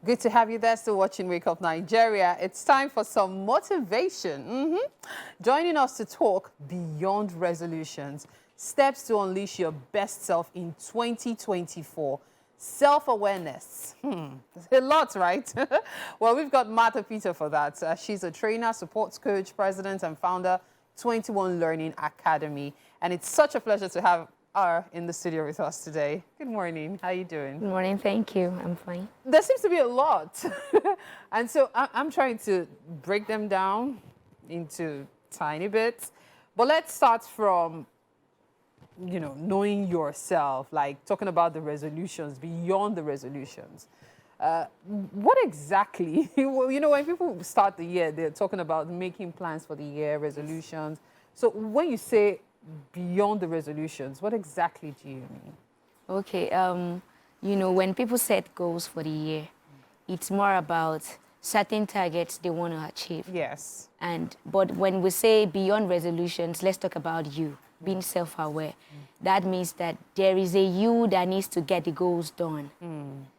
Good to have you there, still watching Wake Up Nigeria. It's time for some motivation. Joining us to talk beyond resolutions, steps to unleash your best self in 2024. Self-awareness. A lot, right? Well, we've got Martha Peter for that. She's a trainer, supports coach, president, and founder, 21 Learning Academy. And it's such a pleasure to have her in the studio with us today. Good morning. How are you doing? Good morning. Thank you. I'm fine. There seems to be a lot. And so I'm trying to break them down into tiny bits. But let's start from, knowing yourself, like talking about the resolutions, beyond the resolutions. What exactly, when people start the year, they're talking about making plans for the year, resolutions. So when you say beyond the resolutions, what exactly do you mean? Okay. When people set goals for the year, it's more about certain targets they want to achieve. Yes. But when we say beyond resolutions, let's talk about you, being self-aware. That means that there is a you that needs to get the goals done.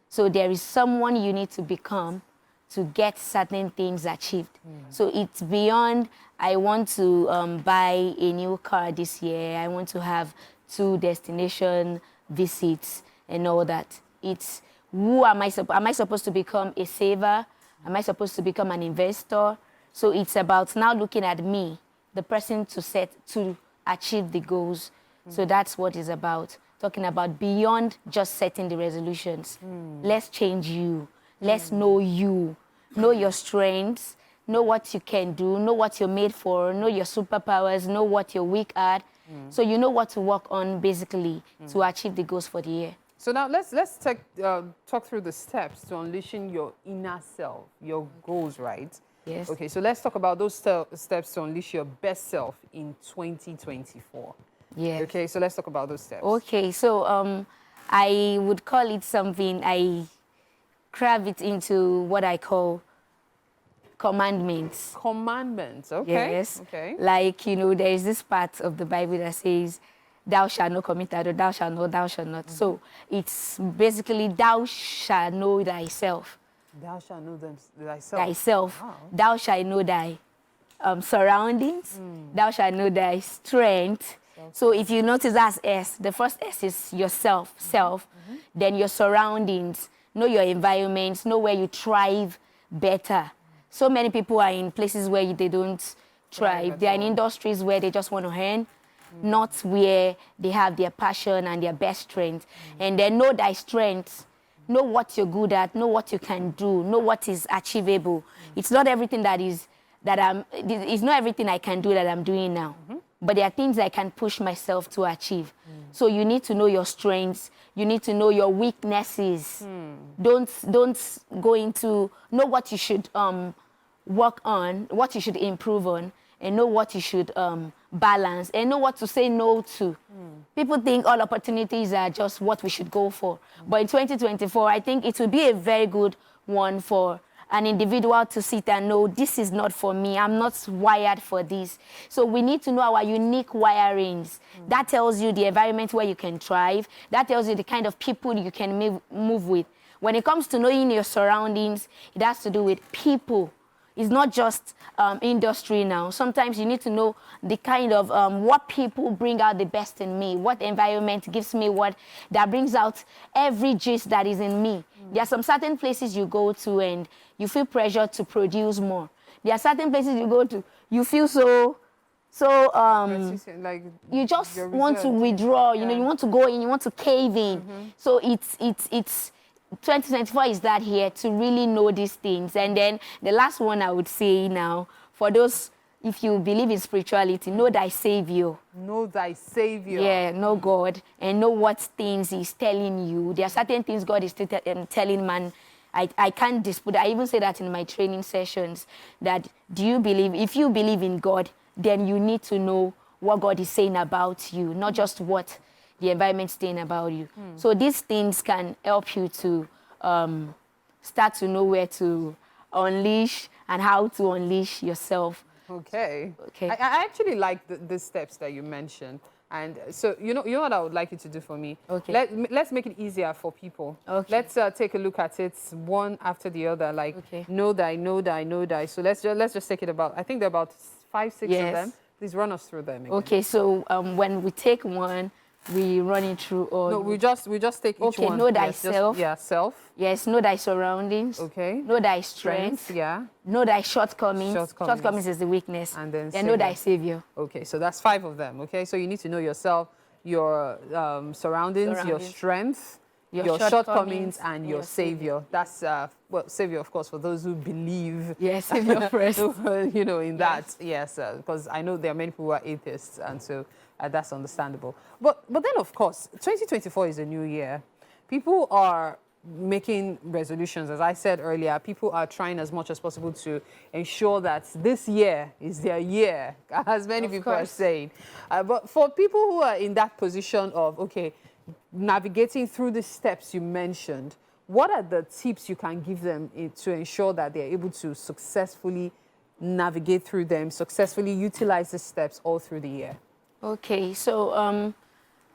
So there is someone you need to become to get certain things achieved. So it's beyond, I want to buy a new car this year, I want to have 2 destination visits and all that. It's who am I supposed to become a saver? Am I supposed to become an investor? So it's about now looking at me, the person to achieve the goals. So that's what it's about. Talking about beyond just setting the resolutions. Let's change you. Let's know you. Know your strengths. Know what you can do. Know what you're made for. Know your superpowers. Know what you're weak at. So you know what to work on, basically, to achieve the goals for the year. So now let's talk through the steps to unleashing your inner self, your goals, right? Yes. Okay, so let's talk about those steps to unleash your best self in 2024. Yeah. Okay, so let's talk about those steps. Okay, so I would call it something, I crave it into what I call commandments. Commandments, okay. Yes. Okay. Like, there is this part of the Bible that says, thou shalt not commit adultery, thou shalt not, thou shalt not. So it's basically, thou shalt know thyself. Thou shalt know thyself. Thyself. Wow. Thou shalt know thy surroundings. Thou shalt know thy strength. So if you notice that's S, the first S is yourself, self. Then your surroundings, know your environments, know where you thrive better. So many people are in places where they don't thrive. They are in industries where they just want to earn, not where they have their passion and their best strength. And then know thy strengths, know what you're good at, know what you can do, know what is achievable. It's not everything it's not everything I can do that I'm doing now. But there are things I can push myself to achieve. So you need to know your strengths. You need to know your weaknesses. Don't go into, know what you should work on, what you should improve on, and know what you should balance, and know what to say no to. People think all opportunities are just what we should go for. But in 2024, I think it will be a very good one for an individual to sit and know, this is not for me, I'm not wired for this. So we need to know our unique wirings. That tells you the environment where you can thrive. That tells you the kind of people you can move with. When it comes to knowing your surroundings, it has to do with people. It's not just industry now. Sometimes you need to know the kind of what people bring out the best in me, what environment gives me what that brings out every gist that is in me. There are some certain places you go to and you feel pressure to produce more. There are certain places you go to, you feel like you just want to withdraw, you want to go in, you want to cave in. So it's 2024 is that here to really know these things. And then the last one I would say now, for those, if you believe in spirituality, know thy Savior. Know thy Savior. Yeah, know God and know what things He's telling you. There are certain things God is telling man. I can't dispute. I even say that in my training sessions, that if you believe in God, then you need to know what God is saying about you, not just what the environment is saying about you. So these things can help you to start to know where to unleash and how to unleash yourself. Okay. Okay. I actually like the steps that you mentioned. And so, you know what I would like you to do for me? Okay. Let's make it easier for people. Okay. Let's take a look at it one after the other, like Okay. know thy, know thy, know thy. So let's just take it about, I think there are about 5, 6 of them. Please run us through them again. Okay, so when we take one, we run it through all. No, we just take each one. Okay, know thyself. Self. Yes, know thy surroundings. Okay. Know thy strength. Yeah. Know thy shortcomings. Shortcomings is the weakness. And then know thy savior. Okay, so that's 5 of them. Okay, so you need to know yourself, your surroundings, your strength, your shortcomings, and your savior. That's well, savior, of course, for those who believe. Yes, savior first. You know, in that, yes, because I know there are many people who are atheists, and so that's understandable. But then, of course, 2024 is a new year. People are making resolutions, as I said earlier. People are trying as much as possible to ensure that this year is their year, as many people are saying. But for people who are in that position of, okay, navigating through the steps you mentioned, what are the tips you can give them to ensure that they're able to successfully navigate through them, successfully utilize the steps all through the year? Okay, so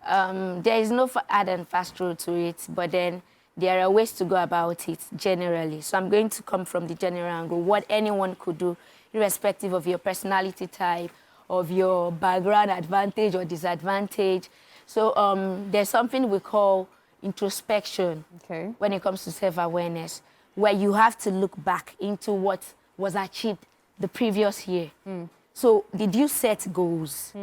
there is no hard and fast rule to it, but then there are ways to go about it generally. So I'm going to come from the general angle, what anyone could do, irrespective of your personality type, of your background advantage or disadvantage. So there's something we call introspection when it comes to self-awareness, where you have to look back into what was achieved the previous year. So did you set goals?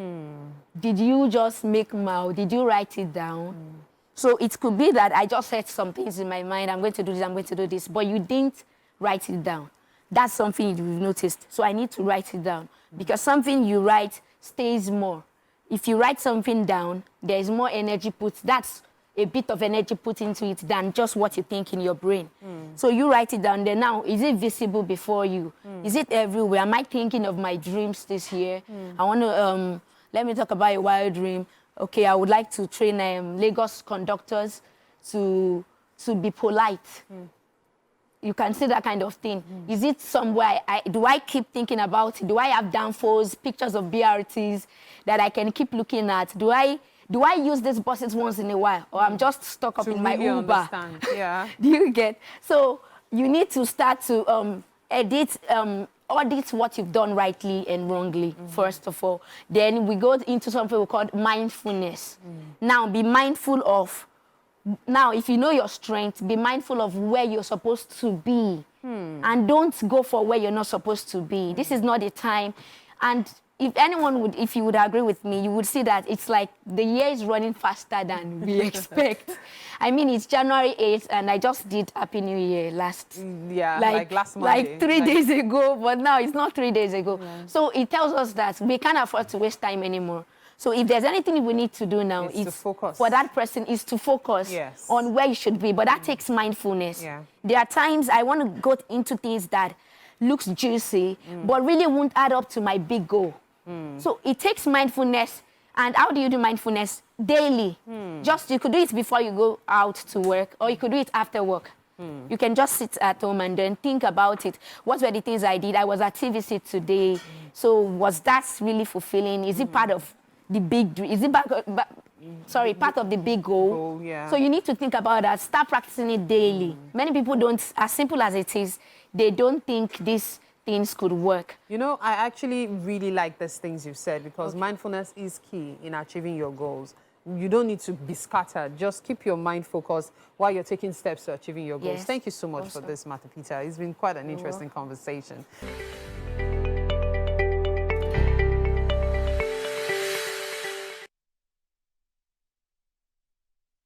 Did you just make mouth? Did you write it down? So it could be that I just set some things in my mind. I'm going to do this, I'm going to do this. But you didn't write it down. That's something you've noticed. So I need to write it down. Because something you write stays more. If you write something down, there is more energy put. That's a bit of energy put into it than just what you think in your brain. So you write it down there. Now, is it visible before you? Is it everywhere? Am I thinking of my dreams this year? I want to, let me talk about a wild dream. Okay, I would like to train Lagos conductors to be polite. You can see that kind of thing. Is it somewhere, do I keep thinking about it? Do I have downfalls, pictures of BRTs that I can keep looking at? Do I use these buses once in a while? Or I'm just stuck up in my Uber? Understand. Yeah. Do you get? So you need to start to audit what you've done rightly and wrongly, first of all. Then we go into something we call mindfulness. Now, be mindful of, now, if you know your strength, be mindful of where you're supposed to be. And don't go for where you're not supposed to be. This is not the time. And if you would agree with me, you would see that it's like the year is running faster than we expect. I mean, it's January 8th, and I just did Happy New Year last... Yeah, like last Monday. Like 3 days ago, but now it's not 3 days ago. Yeah. So it tells us that we can't afford to waste time anymore. So if there's anything we need to do now, it's to focus. For that person is to focus on where you should be. But that takes mindfulness. Yeah. There are times I want to go into things that looks juicy, but really won't add up to my big goal. So it takes mindfulness. And how do you do mindfulness? Daily. Just, you could do it before you go out to work, or you could do it after work. You can just sit at home and then think about it. What were the things I did? I was at TVC today. So was that really fulfilling? Is it part of the big, is it part of the big goal? So you need to think about that. Start practicing it daily. Many people don't, as simple as it is, they don't think these things could work. You know, I actually really like these things you've said, because mindfulness is key in achieving your goals. You don't need to be scattered. Just keep your mind focused while you're taking steps to achieving your goals. Thank you so much for this, Martha Peter. It's been quite an interesting conversation.